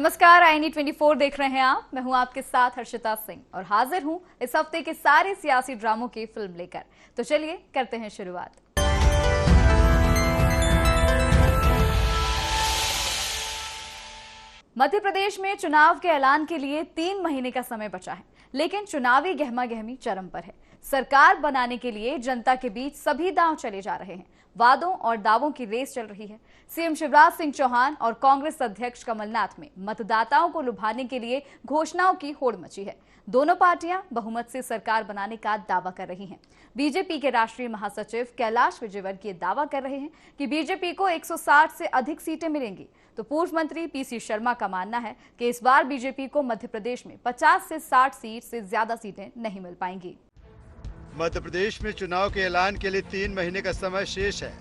नमस्कार, IND 24 देख रहे हैं आप। मैं हूं आपके साथ हर्षिता सिंह और हाजिर हूं इस हफ्ते के सारे सियासी ड्रामों की फिल्म लेकर। तो चलिए करते हैं शुरुआत। मध्य प्रदेश में चुनाव के ऐलान के लिए 3 महीने का समय बचा है, लेकिन चुनावी गहमागहमी चरम पर है। सरकार बनाने के लिए जनता के बीच सभी दांव चले जा रहे हैं। वादों और दावों की रेस चल रही है। सीएम शिवराज सिंह चौहान और कांग्रेस अध्यक्ष कमलनाथ में मतदाताओं को लुभाने के लिए घोषणाओं की होड़ मची है। दोनों पार्टियां बहुमत से सरकार बनाने का दावा कर रही हैं। बीजेपी के राष्ट्रीय महासचिव कैलाश विजयवर्गीय दावा कर रहे हैं कि बीजेपी को 160 से अधिक सीटें मिलेंगी, तो पूर्व मंत्री PC शर्मा का मानना है कि इस बार बीजेपी को मध्य प्रदेश में 50 से 60 सीट से ज्यादा सीटें नहीं मिल पाएंगी। मध्य प्रदेश में चुनाव के ऐलान के लिए 3 महीने का समय शेष है,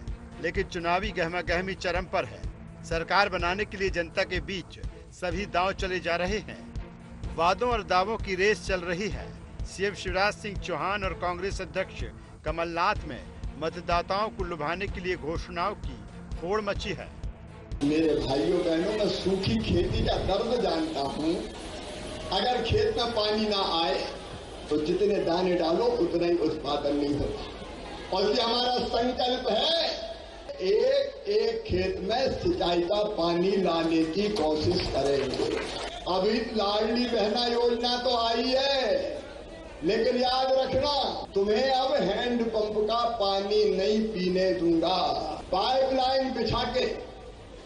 लेकिन चुनावी गहमागहमी चरम पर है। सरकार बनाने के लिए जनता के बीच सभी दांव चले जा रहे हैं। वादों और दावों की रेस चल रही है। सीएम शिवराज सिंह चौहान और कांग्रेस अध्यक्ष कमलनाथ में मतदाताओं को लुभाने के लिए घोषणाओं की होड़ मची है। मेरे भाइयों बहनों, मैं सूखी खेती का दर्द जानता हूँ। अगर खेत में पानी ना आए तो जितने दाने डालो उतना ही उत्पादन नहीं होता। और ये हमारा संकल्प है, एक एक खेत में सिंचाई का पानी लाने की कोशिश करेंगे। अभी लाडली बहना योजना तो आई है, लेकिन याद रखना, तुम्हें अब हैंडपंप का पानी नहीं पीने दूंगा। पाइपलाइन बिछा के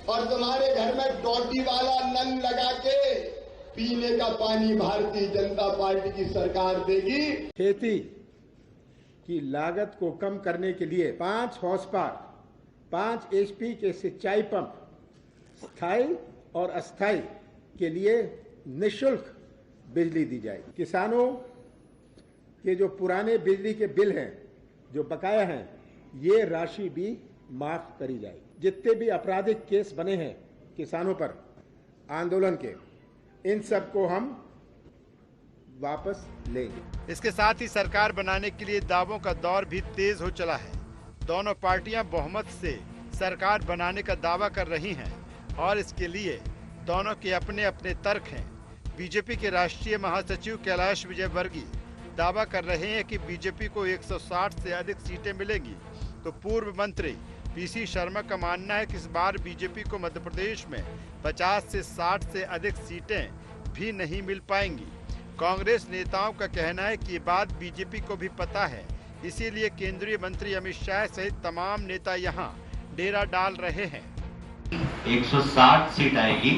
और तुम्हारे घर में टोटी वाला नल लगा के पीने का पानी भारतीय जनता पार्टी की सरकार देगी। खेती की लागत को कम करने के लिए 5 हॉर्स पावर 5 HP के सिंचाई पंप स्थायी और अस्थायी के लिए निःशुल्क बिजली दी जाएगी। किसानों के जो पुराने बिजली के बिल हैं, जो बकाया हैं, ये राशि भी माफ करी जाएगी। जितने भी आपराधिक केस बने हैं किसानों पर आंदोलन के, इन सब को हम वापस लेंगे। इसके साथ ही सरकार बनाने के लिए दावों का दौर भी तेज हो चला है। दोनों पार्टियां बहुमत से सरकार बनाने का दावा कर रही हैं और इसके लिए दोनों के अपने अपने तर्क हैं। बीजेपी के राष्ट्रीय महासचिव कैलाश विजयवर्गीय दावा कर रहे हैं कि बीजेपी को 160 से अधिक सीटें मिलेंगी, तो पूर्व मंत्री PC शर्मा का मानना है कि इस बार बीजेपी को मध्य प्रदेश में 50 से 60 से अधिक सीटें भी नहीं मिल पाएंगी। कांग्रेस नेताओं का कहना है कि ये बात बीजेपी को भी पता है, इसीलिए केंद्रीय मंत्री अमित शाह सहित तमाम नेता यहां डेरा डाल रहे हैं। 160 सीट आएगी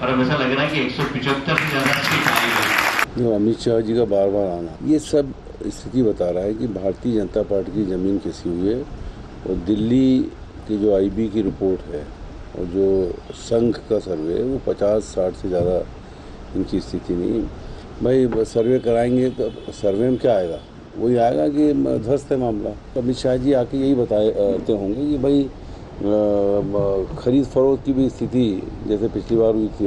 और अब ऐसा लग रहा है कि 175 से ज्यादा सीट आएगी। अमित शाह जी का बार बार आना ये सब स्थिति बता रहा है कि भारतीय जनता पार्टी की जमीन किसी हुई है। और दिल्ली की जो IB की रिपोर्ट है और जो संघ का सर्वे है, वो 50-60 से ज़्यादा इनकी स्थिति नहीं। भाई सर्वे कराएंगे तो सर्वे में क्या आएगा? वही आएगा कि ध्वस्त है मामला। अमित शाह जी आके यही बताते होंगे कि भाई खरीद फरोख्त की भी स्थिति जैसे पिछली बार हुई थी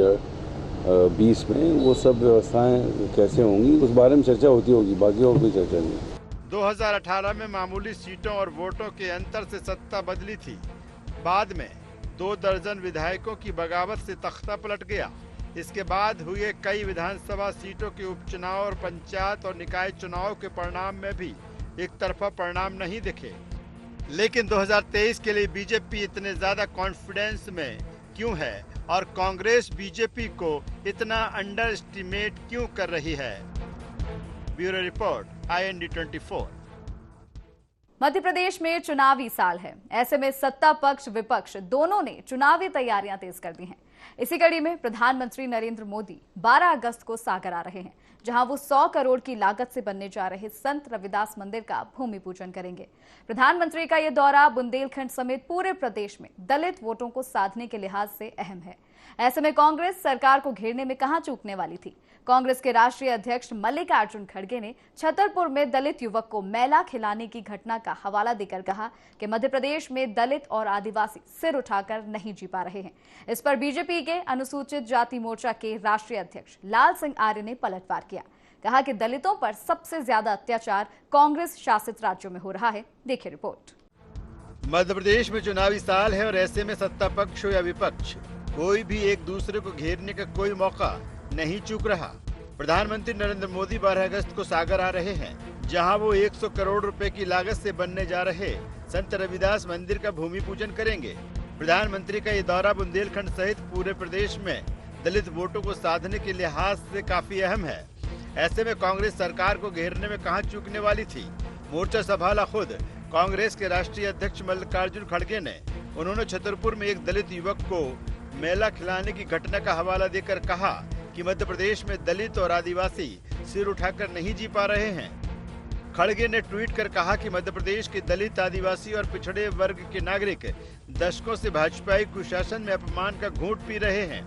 20 में, वो सब व्यवस्थाएं कैसे होंगी उस बारे में चर्चा होती होगी, बाकी और कोई चर्चा नहीं। 2018 में मामूली सीटों और वोटों के अंतर से सत्ता बदली थी। बाद में 2 दर्जन विधायकों की बगावत से तख्ता पलट गया। इसके बाद हुए कई विधानसभा सीटों के उपचुनाव और पंचायत और निकाय चुनाव के परिणाम में भी एक तरफा परिणाम नहीं दिखे। लेकिन 2023 के लिए बीजेपी इतने ज्यादा कॉन्फिडेंस में क्यों है और कांग्रेस बीजेपी को इतना अंडर एस्टिमेट क्यों कर रही है? Bureau report, IND 24। Madhya Pradesh में चुनावी साल है। ऐसे में सत्ता पक्ष विपक्ष दोनों ने चुनावी तैयारियां तेज कर दी हैं। इसी कड़ी में प्रधानमंत्री नरेंद्र मोदी 12 अगस्त को सागर आ रहे हैं, जहां वो 100 करोड़ की लागत से बनने जा रहे संत रविदास मंदिर का भूमि पूजन करेंगे। प्रधानमंत्री का यह दौरा बुंदेलखंड समेत पूरे प्रदेश में दलित वोटों को साधने के लिहाज से अहम है। ऐसे में कांग्रेस सरकार को घेरने में कहां चूकने वाली थी। कांग्रेस के राष्ट्रीय अध्यक्ष मल्लिकार्जुन खड़गे ने छतरपुर में दलित युवक को मैला खिलाने की घटना का हवाला देकर कहा कि मध्य प्रदेश में दलित और आदिवासी सिर उठाकर नहीं जी पा रहे हैं। इस पर बीजेपी के अनुसूचित जाति मोर्चा के राष्ट्रीय अध्यक्ष लाल सिंह आर्य ने पलटवार किया। कहा कि दलितों पर सबसे ज्यादा अत्याचार कांग्रेस शासित राज्यों में हो रहा है। देखिए रिपोर्ट। मध्य प्रदेश में चुनावी साल है और ऐसे में सत्ता पक्ष हो या विपक्ष कोई भी एक दूसरे को घेरने का कोई मौका नहीं चूक रहा। प्रधानमंत्री नरेंद्र मोदी 12 अगस्त को सागर आ रहे हैं, जहां वो 100 करोड़ रुपए की लागत से बनने जा रहे संत रविदास मंदिर का भूमि पूजन करेंगे। प्रधानमंत्री का ये दौरा बुंदेलखंड सहित पूरे प्रदेश में दलित वोटों को साधने के लिहाज से काफी अहम है। ऐसे में कांग्रेस सरकार को घेरने में कहां चूकने वाली थी। मोर्चा संभाला खुद कांग्रेस के राष्ट्रीय अध्यक्ष मल्लिकार्जुन खड़गे ने। उन्होंने छतरपुर में एक दलित युवक को मेला खिलाने की घटना का हवाला देकर कहा कि मध्य प्रदेश में दलित और आदिवासी सिर उठाकर नहीं जी पा रहे हैं। खड़गे ने ट्वीट कर कहा कि मध्य प्रदेश के दलित, आदिवासी और पिछड़े वर्ग के नागरिक दशकों से भाजपाई कुशासन में अपमान का घूंट पी रहे हैं।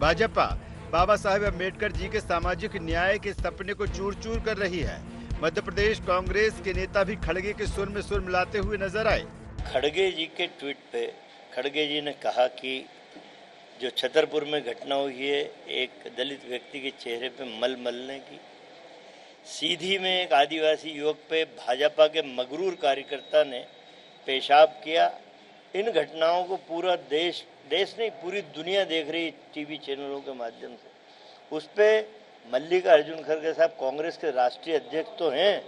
भाजपा बाबा साहेब अम्बेडकर जी के सामाजिक न्याय के सपने को चूर चूर कर रही है। मध्य प्रदेश कांग्रेस के नेता भी खड़गे के सुर में सुर मिलाते हुए नजर आए। खड़गे जी के ट्वीट पे खड़गे जी ने कहा कि जो छतरपुर में घटना हुई है एक दलित व्यक्ति के चेहरे पे मल मलने की, सीधी में एक आदिवासी युवक पे भाजपा के मगरूर कार्यकर्ता ने पेशाब किया। इन घटनाओं को पूरा देश नहीं पूरी दुनिया देख रही टीवी चैनलों के माध्यम से। उस पे मल्लिकार्जुन खड़गे साहब कांग्रेस के राष्ट्रीय अध्यक्ष तो हैं,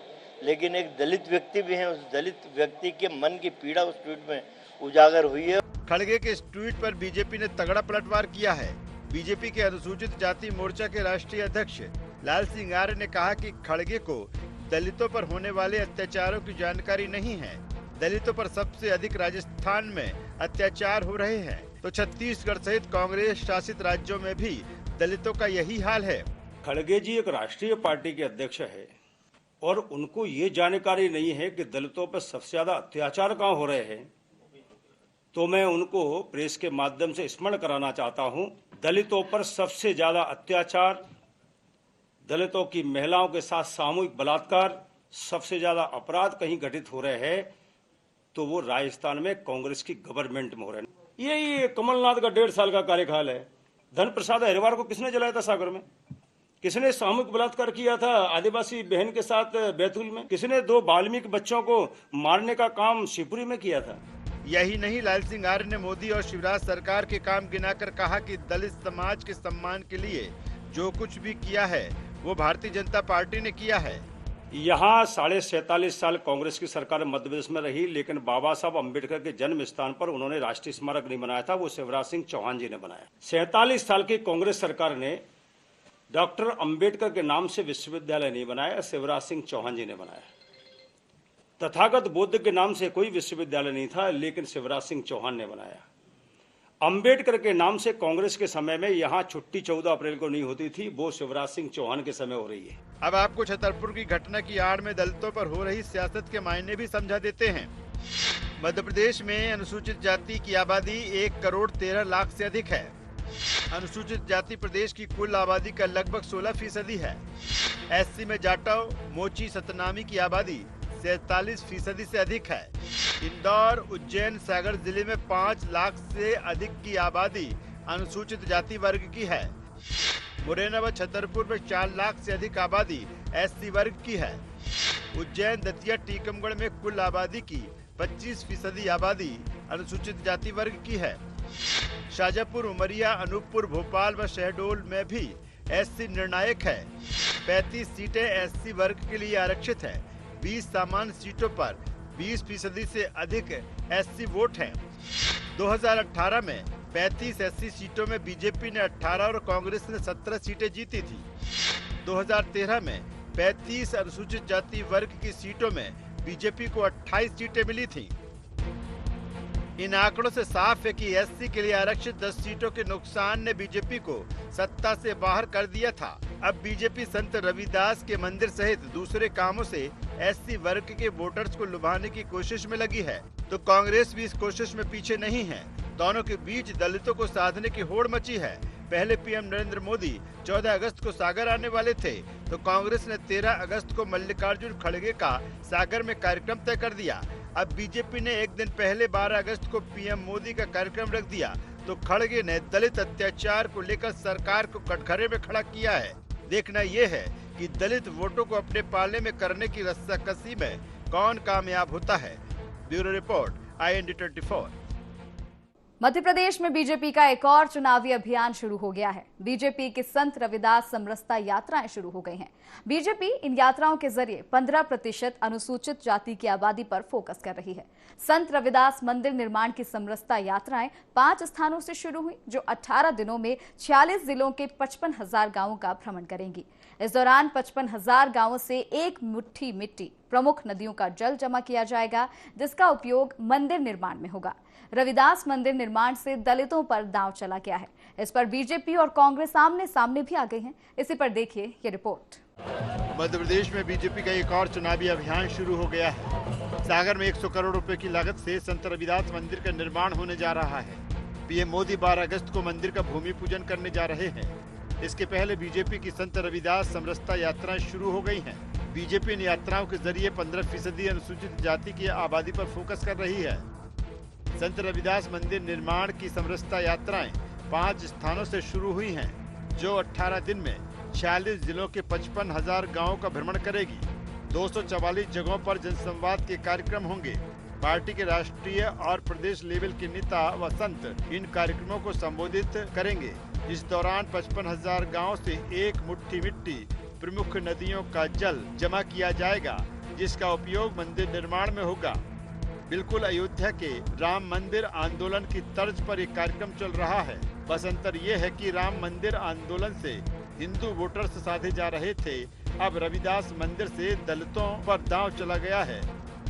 लेकिन एक दलित व्यक्ति भी हैं। उस दलित व्यक्ति के मन की पीड़ा उस ट्वीट में उजागर हुई है। खड़गे के इस ट्वीट पर बीजेपी ने तगड़ा पलटवार किया है। बीजेपी के अनुसूचित जाति मोर्चा के राष्ट्रीय अध्यक्ष लाल सिंह आर्य ने कहा कि खड़गे को दलितों पर होने वाले अत्याचारों की जानकारी नहीं है। दलितों पर सबसे अधिक राजस्थान में अत्याचार हो रहे हैं, तो छत्तीसगढ़ सहित कांग्रेस शासित राज्यों में भी दलितों का यही हाल है। खड़गे जी एक राष्ट्रीय पार्टी के अध्यक्ष है और उनको ये जानकारी नहीं है कि दलितों पर सबसे ज्यादा अत्याचार कहाँ हो रहे हैं। तो मैं उनको प्रेस के माध्यम से स्मरण कराना चाहता हूं, दलितों पर सबसे ज्यादा अत्याचार, दलितों की महिलाओं के साथ सामूहिक बलात्कार, सबसे ज्यादा अपराध कहीं घटित हो रहे हैं तो वो राजस्थान में कांग्रेस की गवर्नमेंट में हो रहे हैं। यही कमलनाथ का 1.5 साल का कार्यकाल है। धन प्रसाद अहिरवार को किसने जलाया था सागर में? किसने सामूहिक बलात्कार किया था आदिवासी बहन के साथ बैतूल में? किसने 2 वाल्मीकि बच्चों को मारने का काम शिवपुरी में किया था? यही नहीं, लाल सिंह आर्य ने मोदी और शिवराज सरकार के काम गिनाकर कहा कि दलित समाज के सम्मान के लिए जो कुछ भी किया है वो भारतीय जनता पार्टी ने किया है। यहाँ 47.5 साल कांग्रेस की सरकार मध्य प्रदेश में रही, लेकिन बाबा साहब अम्बेडकर के जन्म स्थान पर उन्होंने राष्ट्रीय स्मारक नहीं बनाया था, वो शिवराज सिंह चौहान जी ने बनाया। 47 साल की कांग्रेस सरकार ने डॉक्टर अम्बेडकर के नाम से विश्वविद्यालय नहीं बनाया, शिवराज सिंह चौहान जी ने बनाया। तथागत बुद्ध के नाम से कोई विश्वविद्यालय नहीं था, लेकिन शिवराज सिंह चौहान ने बनाया। अंबेडकर के नाम से कांग्रेस के समय में यहाँ छुट्टी 14 अप्रैल को नहीं होती थी, वो शिवराज सिंह चौहान के समय हो रही है। अब आपको छतरपुर की घटना की आड़ में दलितों पर हो रही सियासत के मायने भी समझा देते हैं। मध्य प्रदेश में अनुसूचित जाति की आबादी 1 करोड़ 13 लाख से अधिक है। अनुसूचित जाति प्रदेश की कुल आबादी का लगभग 16% है। एससी में जाटव, मोची, सतनामी की आबादी 47% से अधिक है। इंदौर, उज्जैन, सागर जिले में 5 लाख से अधिक की आबादी अनुसूचित जाति वर्ग की है। मुरैना व छतरपुर में 4 लाख से अधिक आबादी एससी वर्ग की है। उज्जैन, दतिया, टीकमगढ़ में कुल आबादी की 25% आबादी अनुसूचित जाति वर्ग की है। शाजापुर, उमरिया, अनूपपुर, भोपाल व शहडोल में भी एससी निर्णायक है। 35 सीटें एससी वर्ग के लिए आरक्षित है। 20 सामान्य सीटों पर 20% से अधिक एससी वोट हैं। 2018 में 35 एससी सीटों में बीजेपी ने 18 और कांग्रेस ने 17 सीटें जीती थी। 2013 में 35 अनुसूचित जाति वर्ग की सीटों में बीजेपी को 28 सीटें मिली थीं। इन आंकड़ों से साफ है कि एससी के लिए आरक्षित 10 सीटों के नुकसान ने बीजेपी को सत्ता से बाहर कर दिया था। अब बीजेपी संत रविदास के मंदिर सहित दूसरे कामों से एससी वर्ग के वोटर्स को लुभाने की कोशिश में लगी है, तो कांग्रेस भी इस कोशिश में पीछे नहीं है। दोनों के बीच दलितों को साधने की होड़ मची है। पहले पीएम नरेंद्र मोदी 14 अगस्त को सागर आने वाले थे, तो कांग्रेस ने 13 अगस्त को मल्लिकार्जुन खड़गे का सागर में कार्यक्रम तय कर दिया। अब बीजेपी ने एक दिन पहले 12 अगस्त को पीएम मोदी का कार्यक्रम रख दिया, तो खड़गे ने दलित अत्याचार को लेकर सरकार को कटघरे में खड़ा किया है। देखना यह है कि दलित वोटों को अपने पाले में करने की रस्साकसी में कौन कामयाब होता है। Bureau report, IND 24। Madhya Pradesh में बीजेपी का एक और चुनावी अभियान शुरू हो गया है। बीजेपी की संत रविदास समरसता यात्राएं शुरू हो गई हैं। बीजेपी इन यात्राओं के जरिए 15% अनुसूचित जाति की आबादी पर फोकस कर रही है। संत रविदास मंदिर निर्माण की समरसता यात्राएं 5 स्थानों से शुरू हुई, जो 18 दिनों में 46 जिलों के 55,000 गांवों का भ्रमण करेंगी। इस दौरान 55,000 गांवों से एक मुट्ठी मिट्टी प्रमुख नदियों का जल जमा किया जाएगा, जिसका उपयोग मंदिर निर्माण में होगा। रविदास मंदिर निर्माण से दलितों पर दांव चला गया है। इस पर बीजेपी और कांग्रेस आमने सामने भी आ गई हैं। इसी पर देखिए ये रिपोर्ट। मध्य प्रदेश में बीजेपी का एक और चुनावी अभियान शुरू हो गया है। सागर में 100 करोड़ रुपए की लागत से संत रविदास मंदिर का निर्माण होने जा रहा है। पीएम मोदी 12 अगस्त को मंदिर का भूमि पूजन करने जा रहे हैं। इसके पहले बीजेपी की संत रविदास समरसता यात्राएं शुरू हो गई हैं। बीजेपी इन यात्राओं के जरिए 15% अनुसूचित जाति की आबादी पर फोकस कर रही है। संत रविदास मंदिर निर्माण की समरसता यात्राएं 5 स्थानों से शुरू हुई हैं, जो 18 दिन में 46 जिलों के 55,000 गांवों का भ्रमण करेगी। 244 जगहों पर जनसंवाद के कार्यक्रम होंगे। पार्टी के राष्ट्रीय और प्रदेश लेवल के नेता व संत इन कार्यक्रमों को संबोधित करेंगे। इस दौरान 55,000 गाँव से एक मुट्ठी मिट्टी प्रमुख नदियों का जल जमा किया जाएगा, जिसका उपयोग मंदिर निर्माण में होगा। बिल्कुल अयोध्या के राम मंदिर आंदोलन की तर्ज पर एक कार्यक्रम चल रहा है। बस अंतर ये है कि राम मंदिर आंदोलन से हिंदू वोटर्स साधे जा रहे थे, अब रविदास मंदिर से दलितों पर दांव चला गया है।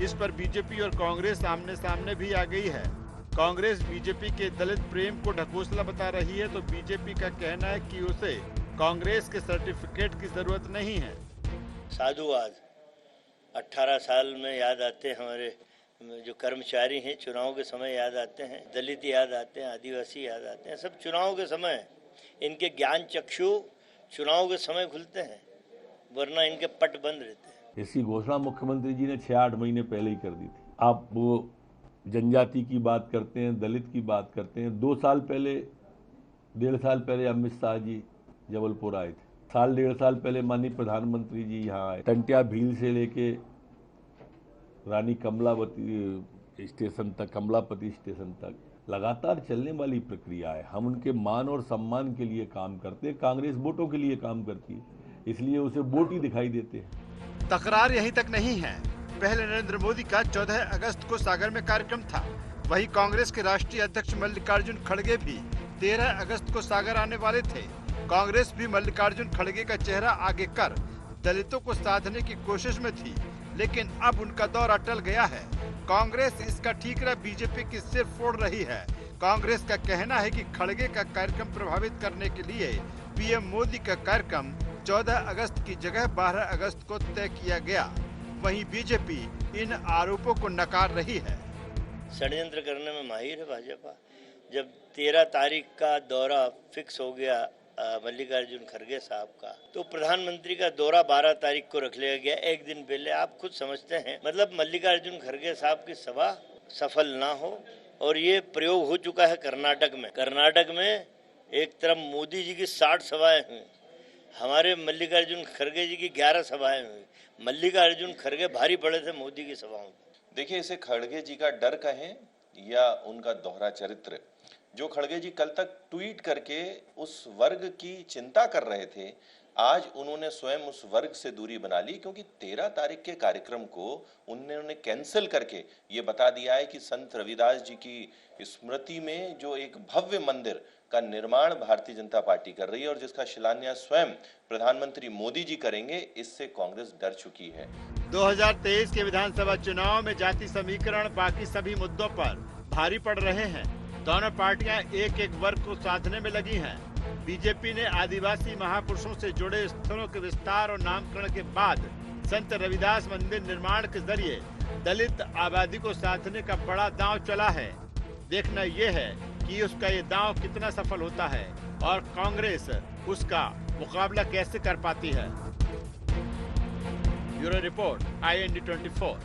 इस पर बीजेपी और कांग्रेस आमने सामने भी आ गई है। कांग्रेस बीजेपी के दलित प्रेम को ढकोसला बता रही है, तो बीजेपी का कहना है कि उसे कांग्रेस के सर्टिफिकेट की जरूरत नहीं है। साधुवाद 18 साल में याद आते हैं, हमारे जो कर्मचारी हैं चुनाव के समय याद आते हैं, दलित याद आते हैं, आदिवासी याद आते हैं। सब चुनाव के समय इनके ज्ञान चक्षु चुनाव के समय खुलते हैं, वरना इनके पट बंद रहते हैं। इसकी घोषणा मुख्यमंत्री जी ने 6-8 महीने पहले ही कर दी थी। आप वो जनजाति की बात करते हैं, दलित की बात करते हैं। 2 साल पहले, 1.5 साल पहले अमित शाह जी जबलपुर आए थे। 1.5 साल पहले माननीय प्रधानमंत्री जी यहाँ आए। टंटिया भील से लेके रानी कमलावती स्टेशन तक, कमलापति स्टेशन तक लगातार चलने वाली प्रक्रिया है। हम उनके मान और सम्मान के लिए काम करते हैं। कांग्रेस वोटों के लिए काम करती है, इसलिए उसे वोट ही दिखाई देते हैं। तकरार यहीं तक नहीं है। पहले नरेंद्र मोदी का 14 अगस्त को सागर में कार्यक्रम था। वहीं कांग्रेस के राष्ट्रीय अध्यक्ष मल्लिकार्जुन खड़गे भी 13 अगस्त को सागर आने वाले थे। कांग्रेस भी मल्लिकार्जुन खड़गे का चेहरा आगे कर दलितों को साधने की कोशिश में थी, लेकिन अब उनका दौर अटल गया है। कांग्रेस इसका ठीकरा बीजेपी की सिर फोड़ रही है। कांग्रेस का कहना है कि खड़गे का कार्यक्रम प्रभावित करने के लिए पीएम मोदी का कार्यक्रम 14 अगस्त की जगह 12 अगस्त को तय किया गया। वहीं बीजेपी इन आरोपों को नकार रही है। षड्यंत्र करने में माहिर है भाजपा। जब 13 तारीख का दौरा फिक्स हो गया मल्लिकार्जुन खड़गे साहब का, तो प्रधानमंत्री का दौरा 12 तारीख को रख लिया गया, एक दिन पहले। आप खुद समझते हैं, मतलब मल्लिकार्जुन खड़गे साहब की सभा सफल ना हो। और ये प्रयोग हो चुका है कर्नाटक में। कर्नाटक में एक तरफ मोदी जी की 60 सभाएं हुई, हमारे मल्लिकार्जुन खड़गे जी की 11 सभाएं हुई। मल्लिकार्जुन खड़गे भारी पड़े थे मोदी की सभाओं में। देखिए, इसे खड़गे जी का डर कहें या उनका दोहरा चरित्र, जो खड़गे जी कल तक ट्वीट करके उस वर्ग की चिंता कर रहे थे, आज उन्होंने स्वयं उस वर्ग से दूरी बना ली, क्योंकि 13 तारीख के कार्यक्रम को उन्होंने कैंसिल करके ये बता दिया है कि संत रविदास जी की स्मृति में जो एक भव्य मंदिर का निर्माण भारतीय जनता पार्टी कर रही है और जिसका शिलान्यास स्वयं प्रधानमंत्री मोदी जी करेंगे, इससे कांग्रेस डर चुकी है। 2023 के विधानसभा चुनाव में जाति समीकरण बाकी सभी मुद्दों पर भारी पड़ रहे हैं। दोनों पार्टियां एक एक वर्ग को साधने में लगी हैं। बीजेपी ने आदिवासी महापुरुषों से जुड़े स्थलों के विस्तार और नामकरण के बाद संत रविदास मंदिर निर्माण के जरिए दलित आबादी को साधने का बड़ा दांव चला है। देखना यह है कि उसका ये दांव कितना सफल होता है और कांग्रेस उसका मुकाबला कैसे कर पाती है। Bureau report, IND 24।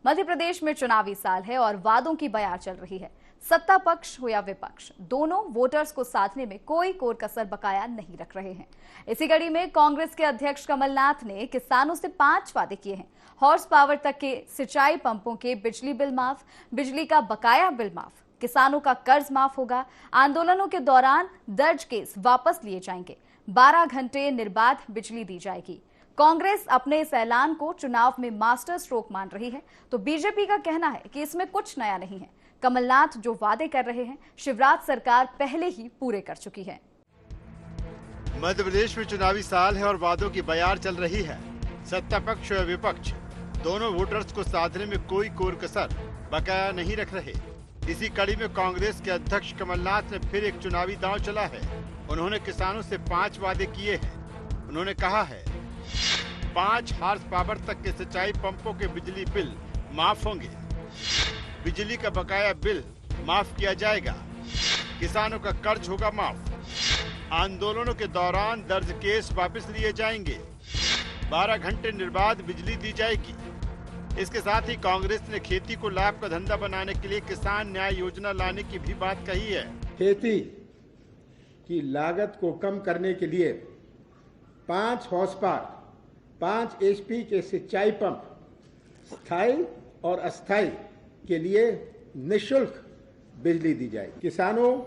Madhya Pradesh में चुनावी साल है और वादों की बयार चल रही है। सत्ता पक्ष हो या विपक्ष, दोनों वोटर्स को साधने में कोई कोर कसर बकाया नहीं रख रहे हैं। इसी कड़ी में कांग्रेस के अध्यक्ष कमलनाथ ने किसानों से 5 वादे किए हैं। हॉर्स पावर तक के सिंचाई पंपों के बिजली बिल माफ, बिजली का बकाया बिल माफ, किसानों का कर्ज माफ होगा, आंदोलनों के दौरान दर्ज केस वापस लिए जाएंगे, 12 घंटे निर्बाध बिजली दी जाएगी। कांग्रेस अपने इस ऐलान को चुनाव में मास्टर स्ट्रोक मान रही है, तो बीजेपी का कहना है कि इसमें कुछ नया नहीं है। कमलनाथ जो वादे कर रहे हैं, शिवराज सरकार पहले ही पूरे कर चुकी है। मध्य प्रदेश में चुनावी साल है और वादों की बयार चल रही है। सत्ता पक्ष और विपक्ष दोनों वोटर्स को साधने में कोई कोर कसर बकाया नहीं रख रहे। इसी कड़ी में कांग्रेस के अध्यक्ष कमलनाथ ने फिर एक चुनावी दांव चला है। उन्होंने किसानों से 5 वादे किए हैं। उन्होंने कहा है 5 हॉर्स पावर तक के सिंचाई पंपों के बिजली बिल माफ होंगे, बिजली का बकाया बिल माफ किया जाएगा, किसानों का कर्ज होगा माफ, आंदोलनों के दौरान दर्ज केस वापस लिए जाएंगे, 12 घंटे निर्बाध बिजली दी जाएगी। इसके साथ ही कांग्रेस ने खेती को लाभ का धंधा बनाने के लिए किसान न्याय योजना लाने की भी बात कही है। खेती की लागत को कम करने के लिए 5 हॉर्स पावर 5 HP के सिंचाई पंप स्थायी और अस्थायी के लिए निःशुल्क बिजली दी जाएगी। किसानों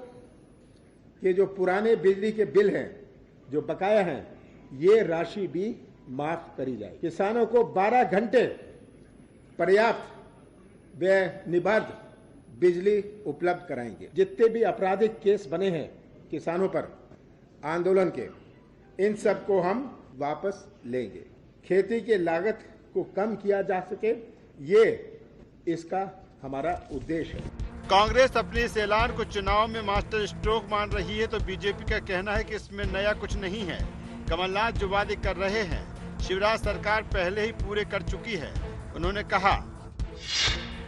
के जो पुराने बिजली के बिल हैं, जो बकाया हैं, ये राशि भी माफ करी जाएगी। किसानों को 12 घंटे पर्याप्त व निर्बाध बिजली उपलब्ध कराएंगे। जितने भी आपराधिक केस बने हैं किसानों पर आंदोलन के, इन सब को हम वापस लेंगे। खेती के लागत को कम किया जा सके, ये इसका हमारा उद्देश्य है। कांग्रेस अपने इस ऐलान को चुनाव में मास्टर स्ट्रोक मान रही है, तो बीजेपी का कहना है कि इसमें नया कुछ नहीं है। कमलनाथ जो वादे कर रहे हैं, शिवराज सरकार पहले ही पूरे कर चुकी है। उन्होंने कहा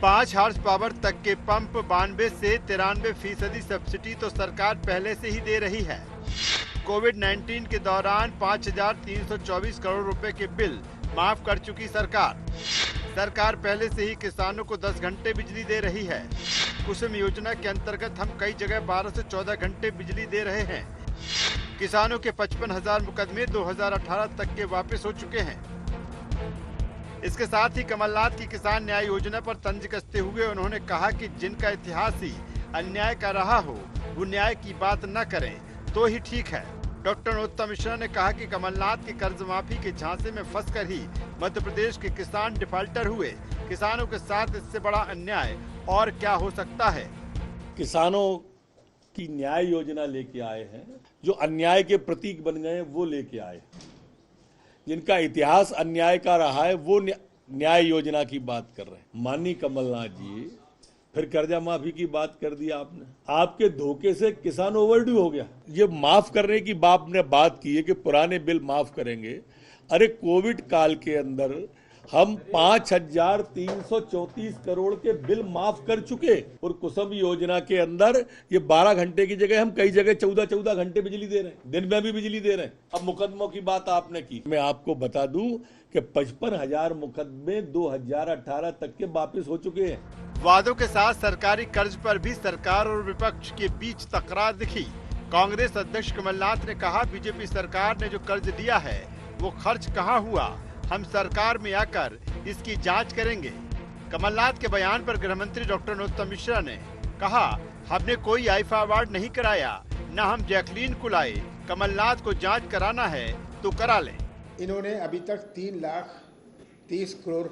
5 हॉर्स पावर तक के पंप 92 से 93% सब्सिडी तो सरकार पहले से ही दे रही है। कोविड-19 के दौरान 5,324 करोड़ रुपए के बिल माफ कर चुकी सरकार पहले से ही किसानों को 10 घंटे बिजली दे रही है। कुसुम योजना के अंतर्गत हम कई जगह 12 से 14 घंटे बिजली दे रहे हैं। किसानों के 55,000 मुकदमे 2018 तक के वापस हो चुके हैं। इसके साथ ही कमलनाथ की किसान न्याय योजना पर तंज कसते हुए उन्होंने कहा कि जिनका इतिहास ही अन्याय का रहा हो, वो न्याय की बात न करें तो ही ठीक है। डॉक्टर नरोत्तम मिश्रा ने कहा कि कमलनाथ की कर्ज माफी के झांसे में फंसकर ही मध्य प्रदेश के किसान डिफाल्टर हुए। किसानों के साथ इससे बड़ा अन्याय और क्या हो सकता है। किसानों की न्याय योजना लेके आए हैं, जो अन्याय के प्रतीक बन गए वो लेके आए। जिनका इतिहास अन्याय का रहा है वो न्याय योजना की बात कर रहे हैं। माननीय कमलनाथ जी, फिर कर्जा माफी की बात कर दी आपने। आपके धोखे से किसान ओवरड्यू हो गया। ये माफ करने की आपने बात की है कि पुराने बिल माफ करेंगे। अरे कोविड काल के अंदर हम 5,334 करोड़ के बिल माफ कर चुके, और कुसुम योजना के अंदर ये 12 घंटे की जगह हम कई जगह 14-14 घंटे बिजली दे रहे हैं, दिन में भी बिजली दे रहे हैं। अब मुकदमों की बात आपने की, मैं आपको बता दूं कि 55,000 मुकदमे 2018 तक के वापस हो चुके हैं। वादों के साथ सरकारी कर्ज पर भी सरकार और विपक्ष के बीच तकरार दिखी। कांग्रेस अध्यक्ष कमलनाथ ने कहा, बीजेपी सरकार ने जो कर्ज दिया है वो खर्च कहाँ हुआ, हम सरकार में आकर इसकी जांच करेंगे। कमलनाथ के बयान पर गृह मंत्री डॉक्टर नरोत्तम मिश्रा ने कहा, हमने कोई आईफा अवार्ड नहीं कराया, न हम जैकलीन को लाए। कमलनाथ को जांच कराना है तो करा लें। इन्होंने अभी तक 3,30,00,000 करोड़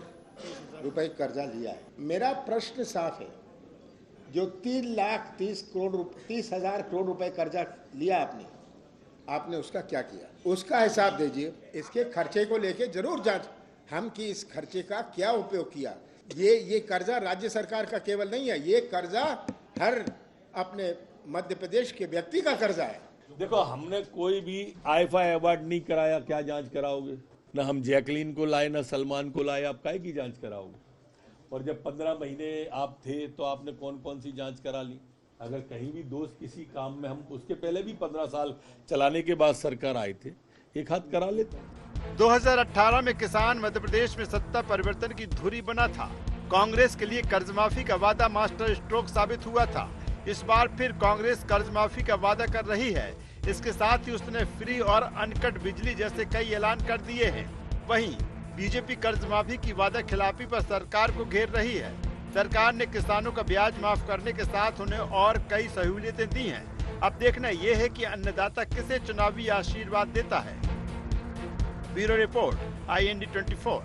रुपए कर्जा लिया है। मेरा प्रश्न साफ है, जो 3,30,00,000 करोड़ रुपए कर्जा लिया आपने उसका क्या किया, उसका हिसाब दीजिए। इसके खर्चे को लेके जरूर जांच हम कि इस खर्चे का क्या उपयोग किया। ये कर्जा राज्य सरकार का केवल नहीं है, ये कर्जा हर अपने मध्य प्रदेश के व्यक्ति का कर्जा है। देखो, हमने कोई भी आईफा अवार्ड नहीं कराया, क्या जांच कराओगे? ना हम जैकलीन को लाए, ना सलमान को लाए, आप काहे की जांच कराओगे? और जब 15 महीने आप थे तो आपने कौन कौन सी जांच करा ली? अगर कहीं भी दोस्त किसी काम में, हम उसके पहले भी 15 साल चलाने के बाद सरकार आए थे, एक हाथ करा लेते। 2018 में किसान मध्य प्रदेश में सत्ता परिवर्तन की धुरी बना था। कांग्रेस के लिए कर्ज माफी का वादा मास्टर स्ट्रोक साबित हुआ था। इस बार फिर कांग्रेस कर्ज माफी का वादा कर रही है। इसके साथ ही उसने फ्री और अनकट बिजली जैसे कई ऐलान कर दिए हैं। वहीं बीजेपी कर्ज माफी की वादा खिलाफी पर सरकार को घेर रही है। सरकार ने किसानों का ब्याज माफ करने के साथ उन्हें और कई सहूलियतें दी हैं। अब देखना यह है कि अन्नदाता किसे चुनावी आशीर्वाद देता है। Bureau report, IND 24।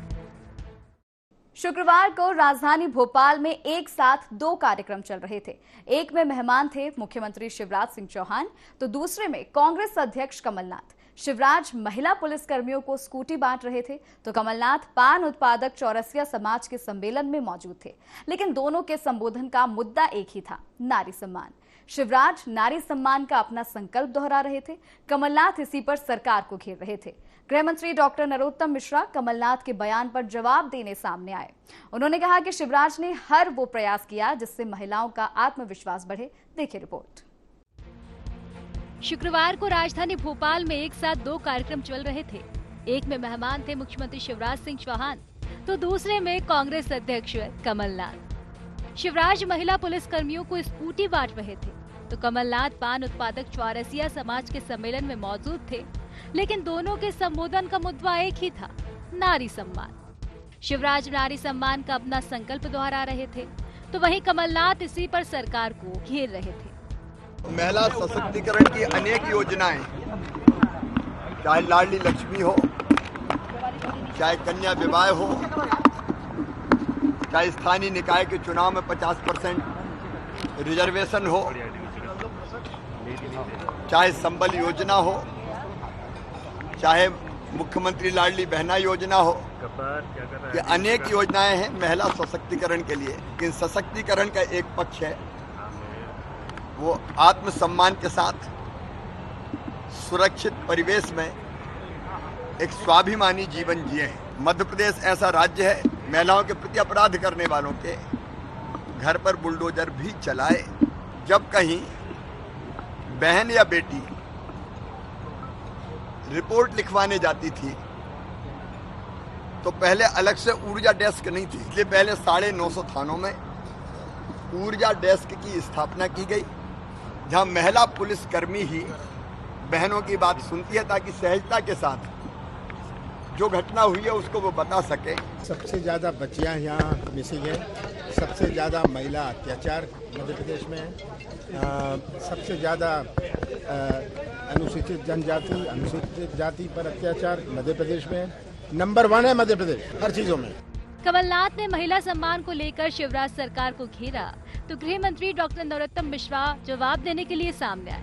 शुक्रवार को राजधानी भोपाल में एक साथ 2 कार्यक्रम चल रहे थे। एक में मेहमान थे मुख्यमंत्री शिवराज सिंह चौहान, तो दूसरे में कांग्रेस अध्यक्ष कमलनाथ। शिवराज महिला पुलिसकर्मियों को स्कूटी बांट रहे थे, तो कमलनाथ पान उत्पादक चौरसिया समाज के सम्मेलन में मौजूद थे। लेकिन दोनों के संबोधन का मुद्दा एक ही था, नारी सम्मान। शिवराज नारी सम्मान का अपना संकल्प दोहरा रहे थे, कमलनाथ इसी पर सरकार को घेर रहे थे। गृह मंत्री डॉक्टर नरोत्तम मिश्रा कमलनाथ के बयान पर जवाब देने सामने आए। उन्होंने कहा कि शिवराज ने हर वो प्रयास किया जिससे महिलाओं का आत्मविश्वास बढ़े। देखिए रिपोर्ट। शुक्रवार को राजधानी भोपाल में एक साथ 2 कार्यक्रम चल रहे थे। एक में मेहमान थे मुख्यमंत्री शिवराज सिंह चौहान, तो दूसरे में कांग्रेस अध्यक्ष कमलनाथ। शिवराज महिला पुलिसकर्मियों को स्कूटी बांट रहे थे, तो कमलनाथ पान उत्पादक चौरसिया समाज के सम्मेलन में मौजूद थे। लेकिन दोनों के संबोधन का मुद्दा एक ही था, नारी सम्मान। शिवराज नारी सम्मान का अपना संकल्प दोहरा रहे थे, तो वहीं कमलनाथ इसी पर सरकार को घेर रहे थे। महिला सशक्तिकरण की अनेक योजनाएं, चाहे लाडली लक्ष्मी हो, चाहे कन्या विवाह हो, चाहे स्थानीय निकाय के चुनाव में 50% रिजर्वेशन हो, चाहे संबल योजना हो, चाहे मुख्यमंत्री लाडली बहना योजना हो, ये अनेक योजनाएं हैं महिला सशक्तिकरण के लिए। लेकिन सशक्तिकरण का एक पक्ष है, वो आत्मसम्मान के साथ सुरक्षित परिवेश में एक स्वाभिमानी जीवन जिए। मध्य प्रदेश ऐसा राज्य है, महिलाओं के प्रति अपराध करने वालों के घर पर बुलडोजर भी चलाए। जब कहीं बहन या बेटी रिपोर्ट लिखवाने जाती थी तो पहले अलग से ऊर्जा डेस्क नहीं थी, इसलिए पहले 950 थानों में ऊर्जा डेस्क की स्थापना की गई, जहां महिला पुलिसकर्मी ही बहनों की बात सुनती है ताकि सहजता के साथ जो घटना हुई है उसको वो बता सके। सबसे ज़्यादा बच्चियाँ यहाँ मिसिंग है, सबसे ज़्यादा महिला अत्याचार मध्य प्रदेश में है, सबसे ज़्यादा अनुसूचित जनजाति अनुसूचित जाति पर अत्याचार मध्य प्रदेश में नंबर 1 है मध्य प्रदेश हर चीज़ों में। कमलनाथ ने महिला सम्मान को लेकर शिवराज सरकार को घेरा, तो गृह मंत्री डॉक्टर नरोत्तम मिश्रा जवाब देने के लिए सामने आए।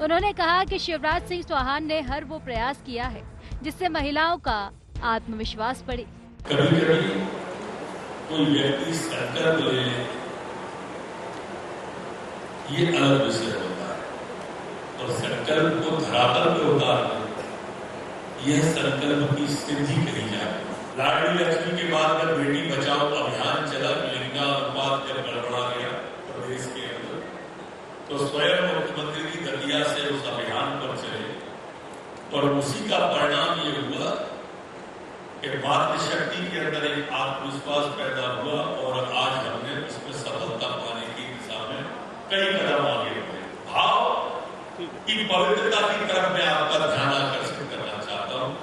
उन्होंने कहा कि शिवराज सिंह चौहान ने हर वो प्रयास किया है जिससे महिलाओं का आत्मविश्वास बढ़े। कभी-कभी कोई व्यक्ति संकल्प ले, ये अलग विषय होता है, और संकल्प को धरातल पर उतारना, यह संकल्प की सिद्धि कही जाए। लाडली लक्ष्मी के बाद जब बेटी बचाओ अभियान चला, लिंगानुपात जब गड़बड़ा गया प्रदेश के अंदर, तो स्वयं मुख्यमंत्री की दतिया से उस अभियान पर चले, और उसी का परिणाम ये हुआ कि मातृशक्ति के अंदर एक आत्मविश्वास पैदा हुआ, और आज हमने उसमें सफलता पाने की दिशा में कई कदम आगे बढ़े। भाव की पवित्रता की तरफ मैं आपका ध्यान आकर्षित करना चाहता हूँ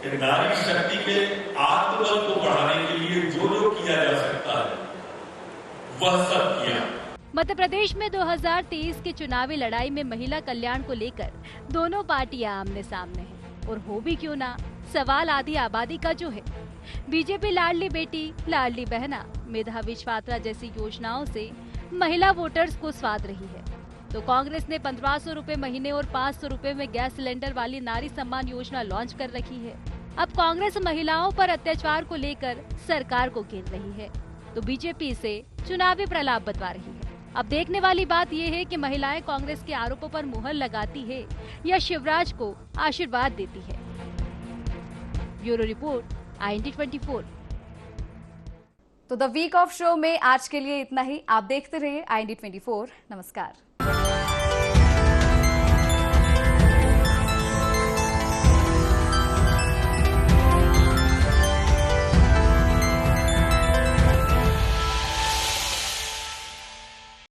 कि नारी शक्ति के आत्मबल को बढ़ाने के लिए जो किया जा सकता है वह सब किया। मध्य प्रदेश में 2023 की चुनावी लड़ाई में महिला कल्याण को लेकर दोनों पार्टियां आमने सामने हैं, और हो भी क्यों ना, सवाल आधी आबादी का जो है। बीजेपी लाडली बेटी, लाडली बहना, मेधावी छात्रा जैसी योजनाओं से महिला वोटर्स को स्वाद रही है, तो कांग्रेस ने 1500 रुपए महीने और 500 रुपए में गैस सिलेंडर वाली नारी सम्मान योजना लॉन्च कर रखी है। अब कांग्रेस महिलाओं पर अत्याचार को लेकर सरकार को घेर रही है, तो बीजेपी इसे चुनावी प्रलाप बतवा रही है। अब देखने वाली बात यह है कि महिलाएं कांग्रेस के आरोपों पर मुहर लगाती है या शिवराज को आशीर्वाद देती है। Bureau report, IND 24। तो द वीक ऑफ शो में आज के लिए इतना ही। आप देखते रहिए IND 24। नमस्कार।